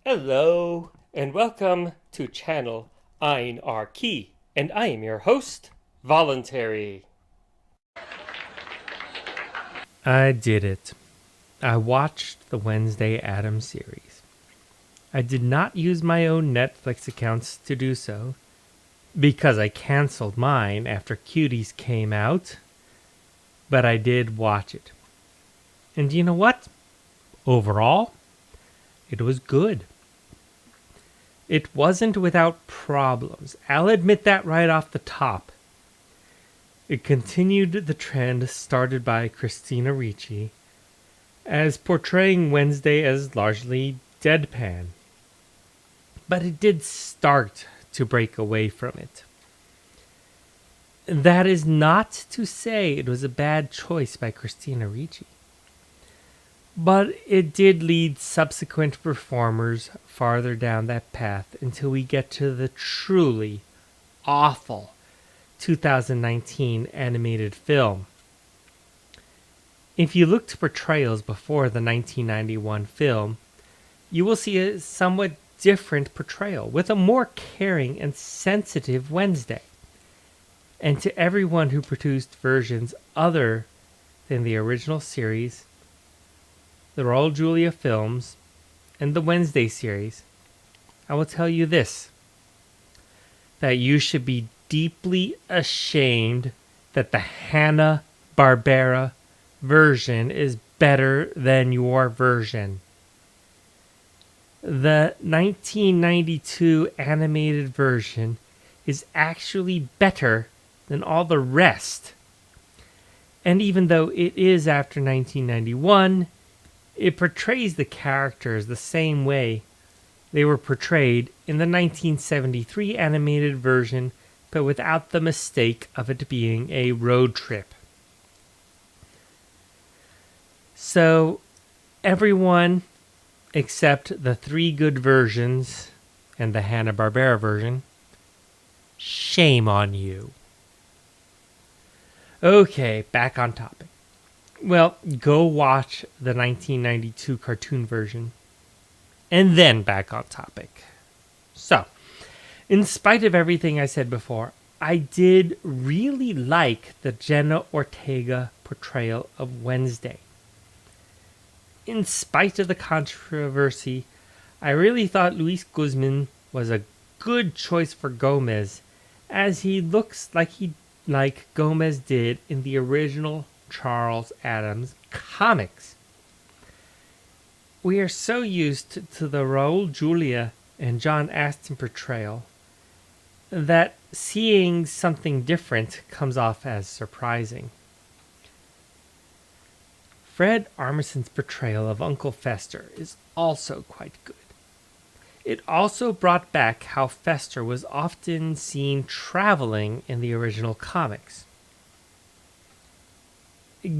Hello, and welcome to channel Ein Key, and I am your host, Voluntary. I did it. I watched the Wednesday Addams series. I did not use my own Netflix accounts to do so, because I canceled mine after Cuties came out, but I did watch it. And you know what? Overall, it was good. It wasn't without problems. I'll admit that right off the top. It continued the trend started by Christina Ricci as portraying Wednesday as largely deadpan. But it did start to break away from it. That is not to say it was a bad choice by Christina Ricci. But it did lead subsequent performers farther down that path until we get to the truly awful 2019 animated film. If you look to portrayals before the 1991 film, you will see a somewhat different portrayal with a more caring and sensitive Wednesday. And to everyone who produced versions other than the original series, the Raul Julia films, and the Wednesday series, I will tell you this: that you should be deeply ashamed that the Hanna-Barbera version is better than your version. The 1992 animated version is actually better than all the rest. And even though it is after 1991, it portrays the characters the same way they were portrayed in the 1973 animated version, but without the mistake of it being a road trip. So, everyone except the three good versions and the Hanna-Barbera version, shame on you. Okay, back on topic. Well, go watch the 1992 cartoon version, and then back on topic. So, in spite of everything I said before, I did really like the Jenna Ortega portrayal of Wednesday. In spite of the controversy, I really thought Luis Guzman was a good choice for Gomez, as he looks like Gomez did in the original Charles Addams comics. We are so used to the Raul Julia and John Astin portrayal that seeing something different comes off as surprising. Fred Armisen's portrayal of Uncle Fester is also quite good. It also brought back how Fester was often seen traveling in the original comics.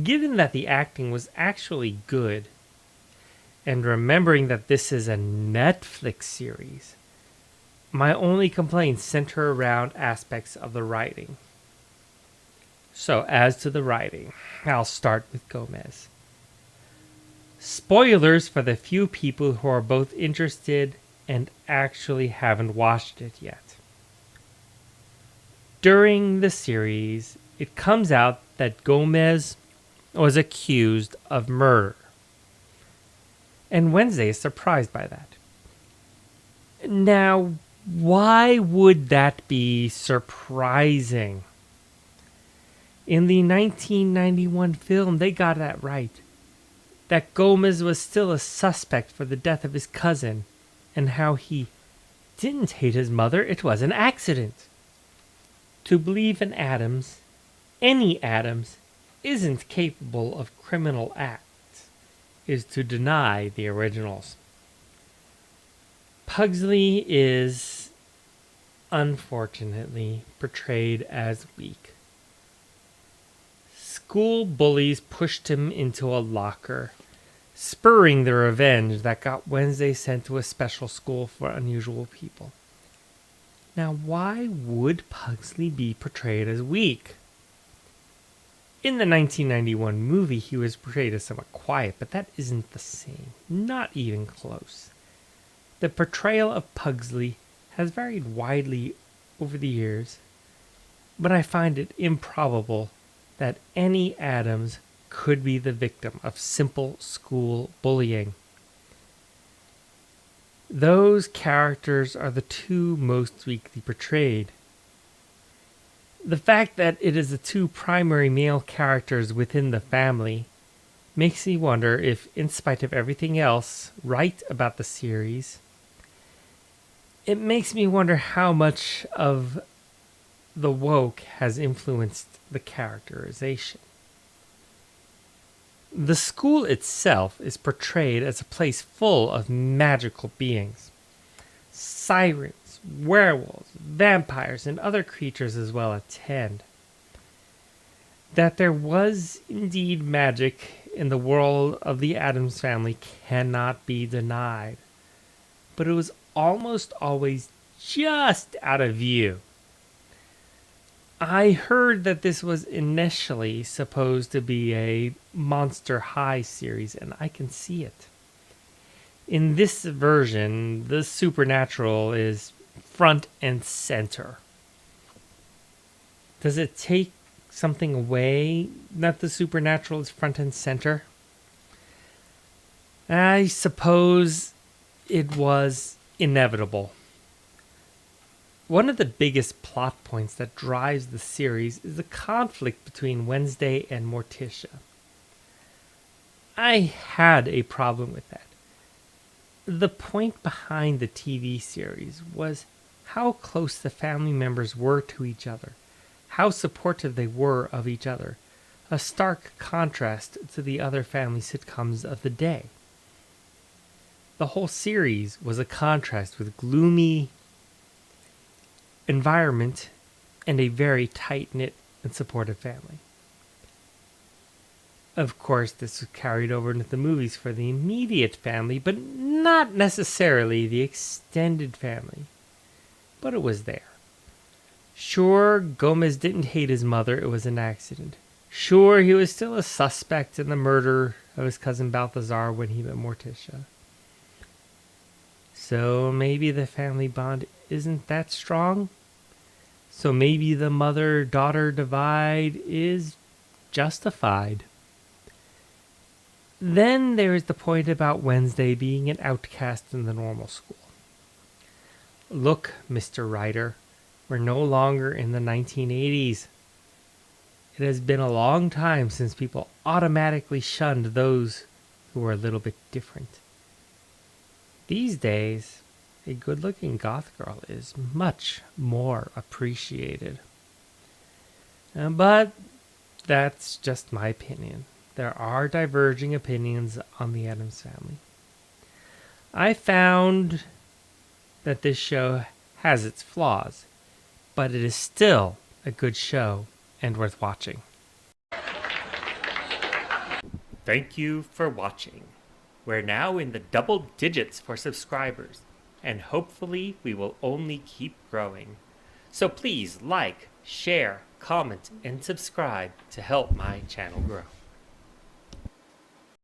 Given that the acting was actually good, and remembering that this is a Netflix series, my only complaints center around aspects of the writing. So, as to the writing, I'll start with Gomez. Spoilers for the few people who are both interested and actually haven't watched it yet. During the series, it comes out that Gomez was accused of murder. And Wednesday is surprised by that. Now, why would that be surprising? In the 1991 film, they got that right. That Gomez was still a suspect for the death of his cousin, and how he didn't hate his mother, it was an accident. To believe in Addams, any Addams, isn't capable of criminal acts, is to deny the originals. Pugsley is, unfortunately, portrayed as weak. School bullies pushed him into a locker, spurring the revenge that got Wednesday sent to a special school for unusual people. Now, why would Pugsley be portrayed as weak? In the 1991 movie, he was portrayed as somewhat quiet, but that isn't the same. Not even close. The portrayal of Pugsley has varied widely over the years, but I find it improbable that any Adams could be the victim of simple school bullying. Those characters are the two most weakly portrayed. The fact that it is the two primary male characters within the family makes me wonder if, in spite of everything else right about the series, it makes me wonder how much of the woke has influenced the characterization. The school itself is portrayed as a place full of magical beings. Sirens, werewolves, vampires, and other creatures as well attend. That there was indeed magic in the world of the Addams family cannot be denied, but it was almost always just out of view. I heard that this was initially supposed to be a Monster High series, and I can see it. In this version, the supernatural is front and center. Does it take something away that the supernatural is front and center? I suppose it was inevitable. One of the biggest plot points that drives the series is the conflict between Wednesday and Morticia. I had a problem with that. The point behind the TV series was how close the family members were to each other, how supportive they were of each other, a stark contrast to the other family sitcoms of the day. The whole series was a contrast with gloomy environment and a very tight-knit and supportive family. Of course, this was carried over into the movies for the immediate family, but not necessarily the extended family. But it was there. Sure, Gomez didn't hate his mother, it was an accident. Sure, he was still a suspect in the murder of his cousin Balthazar when he met Morticia. So maybe the family bond isn't that strong? So maybe the mother-daughter divide is justified. Then there is the point about Wednesday being an outcast in the normal school. Look, Mr. Writer, we're no longer in the 1980s. It has been a long time since people automatically shunned those who were a little bit different. These days, a good-looking goth girl is much more appreciated. But that's just my opinion. There are diverging opinions on the Addams Family. I found that this show has its flaws, but it is still a good show and worth watching. Thank you for watching. We're now in the double digits for subscribers, and hopefully we will only keep growing. So please like, share, comment, and subscribe to help my channel grow.